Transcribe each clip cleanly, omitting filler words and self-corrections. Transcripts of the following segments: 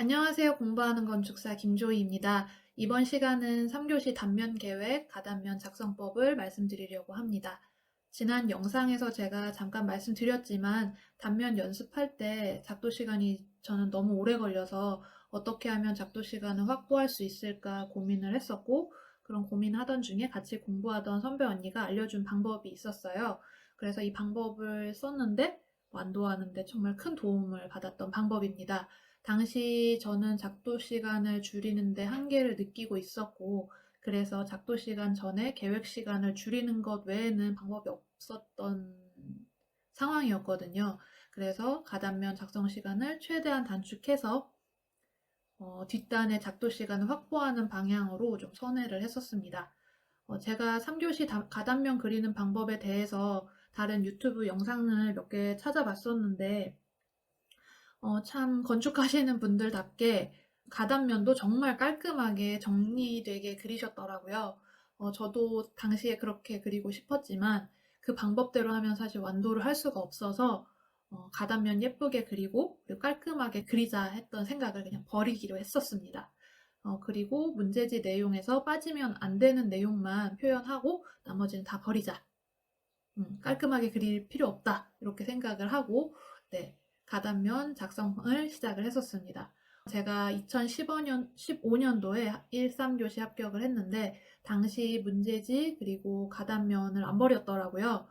안녕하세요. 공부하는 건축사 김조희입니다. 이번 시간은 3교시 단면 계획, 가단면 작성법을 말씀드리려고 합니다. 지난 영상에서 제가 잠깐 말씀드렸지만 단면 연습할 때 작도 시간이 저는 너무 오래 걸려서 어떻게 하면 작도 시간을 확보할 수 있을까 고민을 했었고, 그런 고민하던 중에 같이 공부하던 선배 언니가 알려준 방법이 있었어요. 그래서 이 방법을 썼는데 완도하는데 정말 큰 도움을 받았던 방법입니다. 당시 저는 작도 시간을 줄이는데 한계를 느끼고 있었고, 그래서 작도 시간 전에 계획 시간을 줄이는 것 외에는 방법이 없었던 상황이었거든요. 그래서 가단면 작성 시간을 최대한 단축해서 뒷단의 작도 시간을 확보하는 방향으로 좀 선회를 했었습니다. 제가 3교시 가단면 그리는 방법에 대해서 다른 유튜브 영상을 몇 개 찾아봤었는데, 참 건축하시는 분들답게 가단면도 정말 깔끔하게 정리되게 그리셨더라고요. 저도 당시에 그렇게 그리고 싶었지만 그 방법대로 하면 사실 완도를 할 수가 없어서 가단면 예쁘게 그리고 깔끔하게 그리자 했던 생각을 그냥 버리기로 했었습니다. 그리고 문제지 내용에서 빠지면 안 되는 내용만 표현하고 나머지는 다 버리자. 깔끔하게 그릴 필요 없다. 이렇게 생각을 하고, 네, 가단면 작성을 시작을 했었습니다. 제가 15년도에 1, 3교시 합격을 했는데, 당시 문제지 그리고 가단면을 안 버렸더라고요.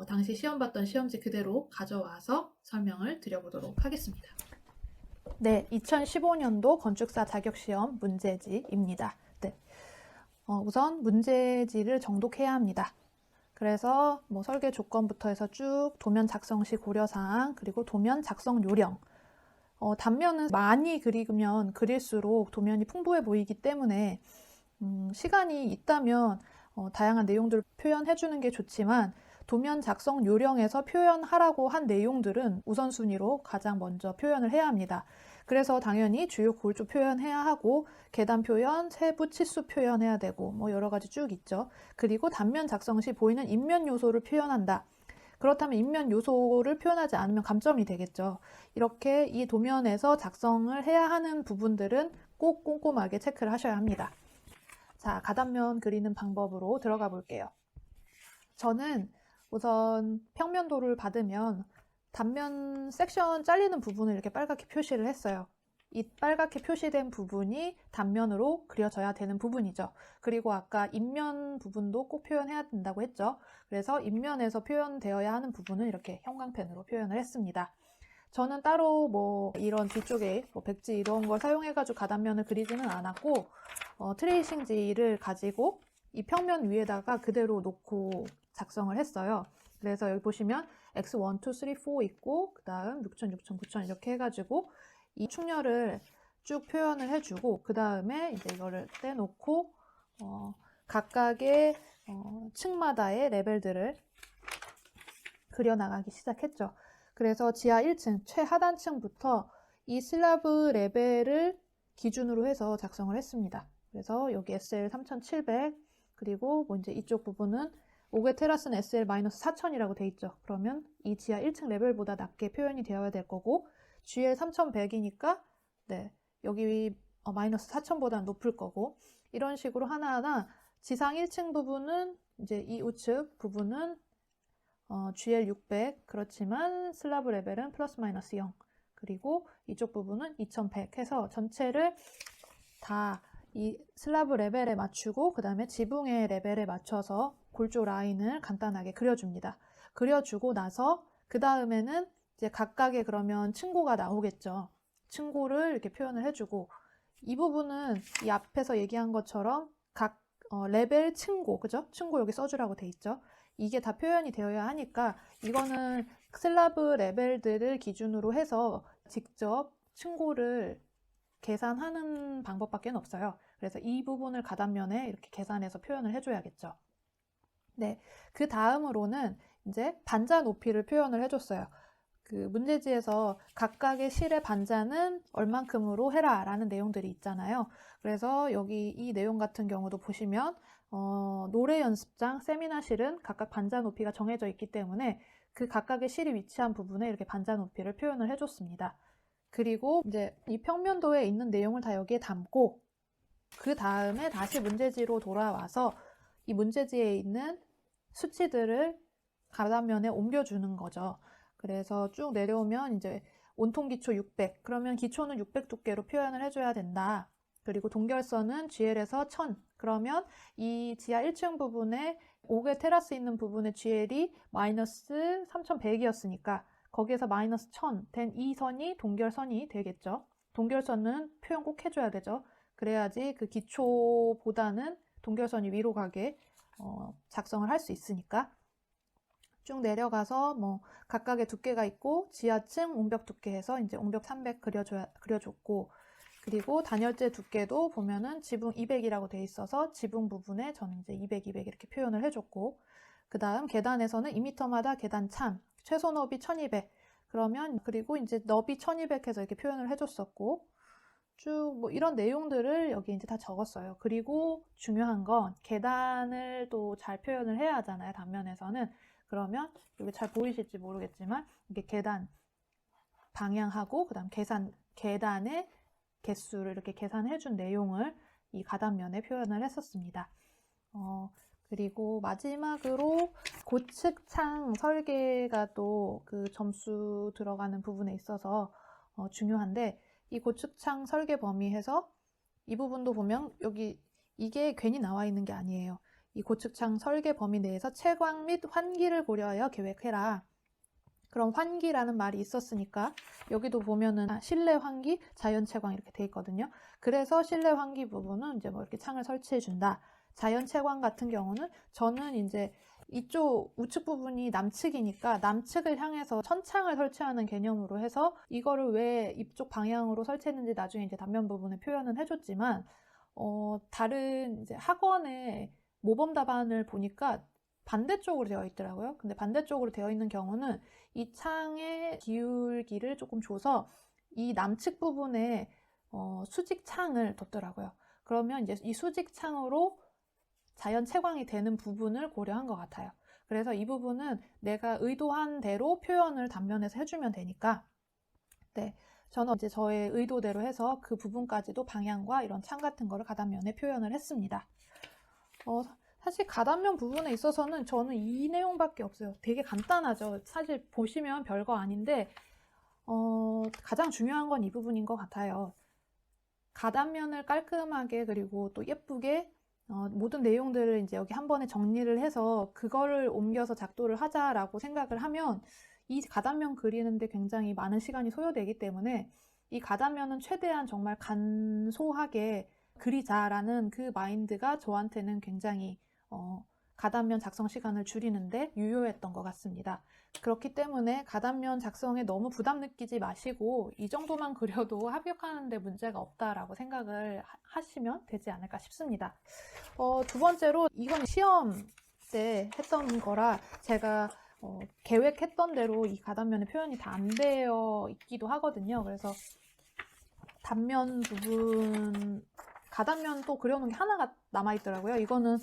당시 시험 봤던 시험지 그대로 가져와서 설명을 드려보도록 하겠습니다. 네, 2015년도 건축사 자격시험 문제지입니다. 네. 우선 문제지를 정독해야 합니다. 그래서 설계 조건부터 해서 쭉 도면 작성 시 고려사항, 그리고 도면 작성 요령. 단면은 많이 그리면 그릴수록 도면이 풍부해 보이기 때문에 시간이 있다면 다양한 내용들을 표현해주는 게 좋지만 도면 작성 요령에서 표현하라고 한 내용들은 우선순위로 가장 먼저 표현을 해야 합니다. 그래서 당연히 주요 골조 표현해야 하고 계단 표현, 세부 치수 표현해야 되고 여러 가지 쭉 있죠. 그리고 단면 작성 시 보이는 인면 요소를 표현한다. 그렇다면 인면 요소를 표현하지 않으면 감점이 되겠죠. 이렇게 이 도면에서 작성을 해야 하는 부분들은 꼭 꼼꼼하게 체크를 하셔야 합니다. 자, 가단면 그리는 방법으로 들어가 볼게요. 저는 우선 평면도를 받으면 단면 섹션 잘리는 부분을 이렇게 빨갛게 표시를 했어요. 이 빨갛게 표시된 부분이 단면으로 그려져야 되는 부분이죠. 그리고 아까 인면 부분도 꼭 표현해야 된다고 했죠. 그래서 인면에서 표현되어야 하는 부분은 이렇게 형광펜으로 표현을 했습니다. 저는 따로 이런 뒤쪽에 백지 이런 걸 사용해가지고 가단면을 그리지는 않았고, 트레이싱지를 가지고 이 평면 위에다가 그대로 놓고 작성을 했어요. 그래서 여기 보시면 X1, 2, 3, 4 있고, 그 다음 6000, 6000, 9000 이렇게 해가지고 이 충렬을 쭉 표현을 해주고, 그 다음에 이제 이거를 떼놓고, 각각의 층마다의 레벨들을 그려나가기 시작했죠. 그래서 지하 1층 최하단층부터 이 슬라브 레벨을 기준으로 해서 작성을 했습니다. 그래서 여기 SL 3700 그리고 이제 이쪽 부분은 5개 테라스는 SL-4000이라고 돼 있죠. 그러면 이 지하 1층 레벨보다 낮게 표현이 되어야 될 거고 GL 3100이니까 네, 여기 마이너스 4000보다 높을 거고 이런 식으로 하나하나 지상 1층 부분은 이제 이 우측 부분은 GL600 그렇지만 슬라브 레벨은 플러스 마이너스 0 그리고 이쪽 부분은 2100 해서 전체를 다 이 슬라브 레벨에 맞추고 그 다음에 지붕의 레벨에 맞춰서 골조 라인을 간단하게 그려줍니다. 그려주고 나서 그 다음에는 이제 각각의 그러면 층고가 나오겠죠. 층고를 이렇게 표현을 해주고 이 부분은 이 앞에서 얘기한 것처럼 각 레벨 층고, 그죠? 층고 여기 써주라고 돼 있죠. 이게 다 표현이 되어야 하니까 이거는 슬라브 레벨들을 기준으로 해서 직접 층고를 계산하는 방법밖에 없어요. 그래서 이 부분을 가단면에 이렇게 계산해서 표현을 해줘야겠죠. 네, 그 다음으로는 이제 반자 높이를 표현을 해줬어요. 그 문제지에서 각각의 실의 반자는 얼만큼으로 해라 라는 내용들이 있잖아요. 그래서 여기 이 내용 같은 경우도 보시면 노래 연습장, 세미나실은 각각 반자 높이가 정해져 있기 때문에 그 각각의 실이 위치한 부분에 이렇게 반자 높이를 표현을 해줬습니다. 그리고 이제 이 평면도에 있는 내용을 다 여기에 담고 그 다음에 다시 문제지로 돌아와서 이 문제지에 있는 수치들을 가단면에 옮겨주는 거죠. 그래서 쭉 내려오면 이제 온통 기초 600, 그러면 기초는 600 두께로 표현을 해줘야 된다. 그리고 동결선은 GL에서 1000, 그러면 이 지하 1층 부분에 5개 테라스 있는 부분의 GL이 마이너스 3100이었으니까 거기에서 마이너스 1000 된 이 선이 동결선이 되겠죠. 동결선은 표현 꼭 해줘야 되죠. 그래야지 그 기초보다는 동결선이 위로 가게 작성을 할 수 있으니까. 쭉 내려가서 뭐 각각의 두께가 있고 지하층 옹벽 두께 해서 이제 옹벽 300 그려줬고, 그리고 단열재 두께도 보면은 지붕 200이라고 돼 있어서 지붕 부분에 저는 이제 200, 200 이렇게 표현을 해줬고, 그 다음 계단에서는 2m마다 계단 참 최소 너비 1200, 그러면 그리고 이제 너비 1200 해서 이렇게 표현을 해줬었고, 쭉 뭐 이런 내용들을 여기 이제 다 적었어요. 그리고 중요한 건 계단을 또 잘 표현을 해야 하잖아요, 단면에서는. 그러면 여기 잘 보이실지 모르겠지만 이게 계단 방향하고 그다음 계단의 개수를 이렇게 계산해 준 내용을 이 가단면에 표현을 했었습니다. 그리고 마지막으로 고측창 설계가 또 그 점수 들어가는 부분에 있어서 중요한데, 이 고측창 설계 범위에서 이 부분도 보면 여기 이게 괜히 나와 있는 게 아니에요. 이 고측창 설계 범위 내에서 채광 및 환기를 고려하여 계획해라. 그럼 환기라는 말이 있었으니까 여기도 보면은 실내 환기, 자연 채광 이렇게 돼 있거든요. 그래서 실내 환기 부분은 이제 뭐 이렇게 창을 설치해 준다. 자연 채광 같은 경우는 저는 이제 이쪽 우측 부분이 남측이니까 남측을 향해서 천창을 설치하는 개념으로 해서 이거를 왜 이쪽 방향으로 설치했는지 나중에 이제 단면 부분에 표현은 해줬지만, 다른 이제 학원의 모범 답안을 보니까 반대쪽으로 되어 있더라고요. 근데 반대쪽으로 되어 있는 경우는 이 창의 기울기를 조금 줘서 이 남측 부분에 수직창을 뒀더라고요. 그러면 이제 이 수직창으로 자연 채광이 되는 부분을 고려한 것 같아요. 그래서 이 부분은 내가 의도한 대로 표현을 단면에서 해주면 되니까, 네, 저는 이제 저의 의도대로 해서 그 부분까지도 방향과 이런 창 같은 거를 가단면에 표현을 했습니다. 사실 가단면 부분에 있어서는 저는 이 내용밖에 없어요. 되게 간단하죠. 사실 보시면 별거 아닌데 가장 중요한 건 이 부분인 것 같아요. 가단면을 깔끔하게 그리고 또 예쁘게 모든 내용들을 이제 여기 한 번에 정리를 해서 그거를 옮겨서 작도를 하자라고 생각을 하면 이 가단면 그리는데 굉장히 많은 시간이 소요되기 때문에 이 가단면은 최대한 정말 간소하게 그리자라는 그 마인드가 저한테는 굉장히 가단면 작성 시간을 줄이는데 유효했던 것 같습니다. 그렇기 때문에 가단면 작성에 너무 부담 느끼지 마시고 이 정도만 그려도 합격하는데 문제가 없다라고 생각을 하시면 되지 않을까 싶습니다. 두 번째로 이건 시험 때 했던 거라 제가 계획했던 대로 이 가단면의 표현이 다 안 되어 있기도 하거든요. 그래서 단면 부분, 가단면 또 그려놓은 게 하나가 남아있더라고요. 이거는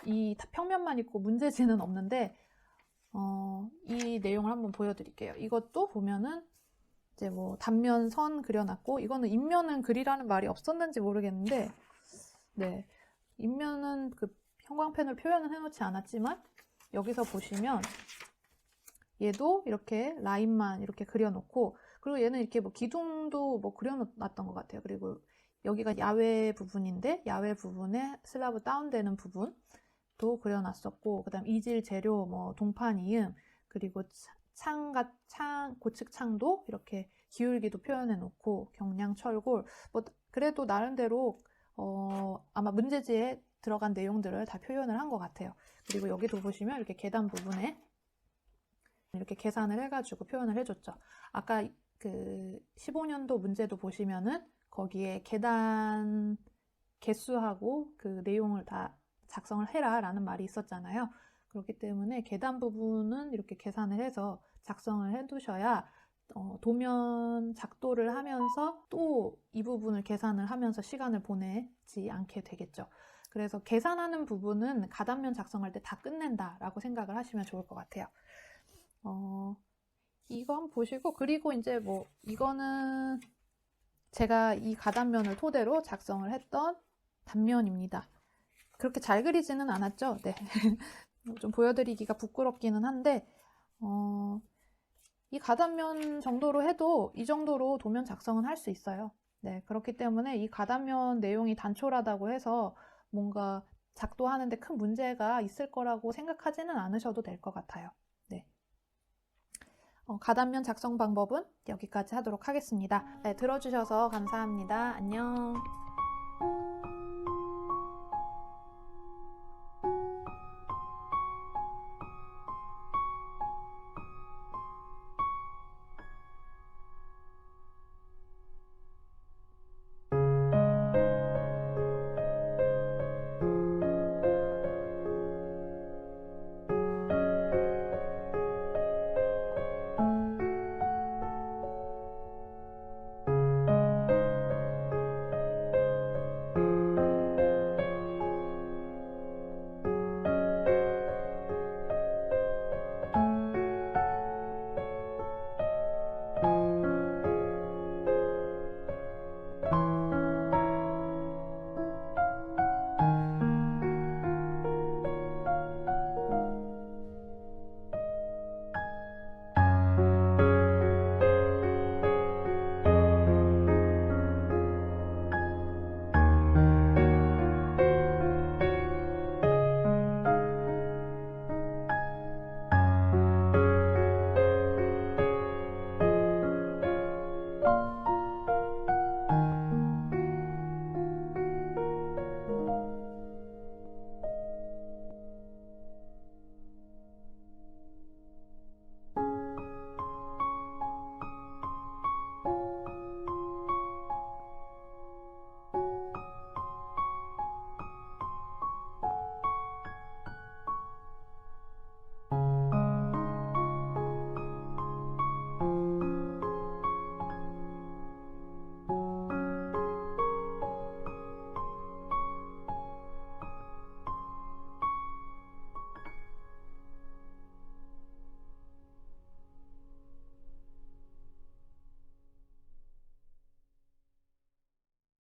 이 평면만 있고 문제지는 없는데 이 내용을 한번 보여드릴게요. 이것도 보면은 이제 뭐 단면 선 그려놨고, 이거는 인면은 그리라는 말이 없었는지 모르겠는데, 네, 인면은 그 형광펜으로 표현을 해놓지 않았지만 여기서 보시면 얘도 이렇게 라인만 이렇게 그려놓고, 그리고 얘는 이렇게 뭐 기둥도 뭐 그려놨던 것 같아요. 그리고 여기가 야외 부분인데 야외 부분에 슬라브 다운되는 부분도 그려놨었고, 그 다음 이질 재료 뭐 동판 이음, 그리고 고측 창도 이렇게 기울기도 표현해 놓고 경량 철골, 뭐 그래도 나름대로 아마 문제지에 들어간 내용들을 다 표현을 한 것 같아요. 그리고 여기도 보시면 이렇게 계단 부분에 이렇게 계산을 해가지고 표현을 해줬죠. 아까 그 15년도 문제도 보시면은 거기에 계단 개수하고 그 내용을 다 작성을 해라 라는 말이 있었잖아요. 그렇기 때문에 계단 부분은 이렇게 계산을 해서 작성을 해두셔야 도면 작도를 하면서 또 이 부분을 계산을 하면서 시간을 보내지 않게 되겠죠. 그래서 계산하는 부분은 가단면 작성할 때 다 끝낸다 라고 생각을 하시면 좋을 것 같아요. 이거 한번 보시고, 그리고 이제 뭐 이거는 제가 이 가단면을 토대로 작성을 했던 단면입니다. 그렇게 잘 그리지는 않았죠? 네. 좀 보여드리기가 부끄럽기는 한데, 이 가단면 정도로 해도 이 정도로 도면 작성은 할 수 있어요. 네, 그렇기 때문에 이 가단면 내용이 단촐하다고 해서 뭔가 작도하는데 큰 문제가 있을 거라고 생각하지는 않으셔도 될 것 같아요. 네. 가단면 작성 방법은 여기까지 하도록 하겠습니다. 네, 들어주셔서 감사합니다. 안녕.